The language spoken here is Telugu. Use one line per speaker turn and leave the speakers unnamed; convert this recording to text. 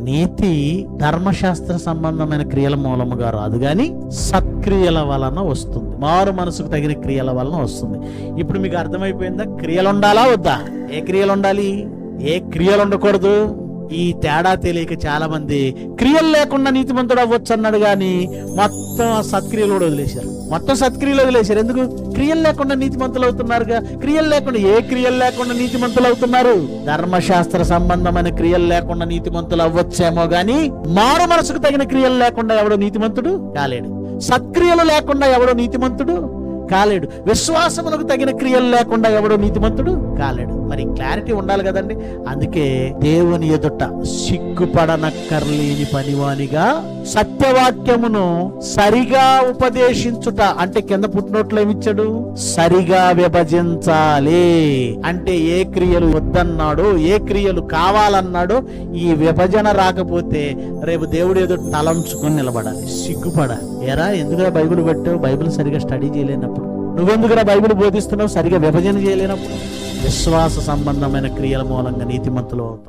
నీతి ధర్మశాస్త్ర సంబంధమైన క్రియల మూలముగా రాదు గాని సత్క్రియల వలన వస్తుంది. మారు మనసుకు తగిన క్రియల వలన వస్తుంది. ఇప్పుడు మీకు అర్థమైపోయిందా? క్రియలు ఉండాలా వద్దా? ఏ క్రియలు ఉండాలి, ఏ క్రియలు ఉండకూడదు? ఈ తేడా తెలియక చాలా మంది క్రియలు లేకుండా నీతిమంతుడు అవ్వచ్చు అన్నాడు గాని మొత్తం సత్క్రియలు కూడా వదిలేశారు. మొత్తం సత్క్రియలు వదిలేశారు. ఎందుకు? క్రియలు లేకుండా నీతిమంతులు అవుతున్నారుగా. క్రియలు లేకుండా, ఏ క్రియలు లేకుండా నీతిమంతులు అవుతున్నారు? ధర్మశాస్త్ర సంబంధమైన క్రియలు లేకుండా నీతిమంతులు అవ్వచ్చేమో గాని మారు మనసుకు తగిన క్రియలు లేకుండా ఎవడో నీతిమంతుడు కాలేడు. సత్క్రియలు లేకుండా ఎవడో నీతిమంతుడు కాలేడు. విశ్వాసములకు తగిన క్రియలు లేకుండా ఎవడో నీతిమంతుడు కాలేడు. మరి క్లారిటీ ఉండాలి కదండి. అందుకే దేవుని ఎదుట సిగ్గుపడనక్కర్లేని పనివానిగా సత్యవాక్యమును సరిగా ఉపదేశించుట, అంటే కింద పుట్టినట్లు ఏమిచ్చాడు? సరిగా విభజించాలి. అంటే ఏ క్రియలు వద్దన్నాడో, ఏ క్రియలు కావాలన్నాడో ఈ విభజన రాకపోతే రేపు దేవుడు ఎదుట తలంచుకొని నిలబడాలి, సిగ్గుపడాలి. ఎరా ఎందుకురా బైబిల్ పట్టావు? బైబిల్ సరిగా స్టడీ చేయలేనప్పుడు. నువ్వెందుకురా బైబిల్ బోధిస్తున్నావు? సరిగా విభజన చేయలేనప్పుడు. విశ్వాస సంబంధమైన క్రియల మూలంగా నీతిమంతులు అవుతాం.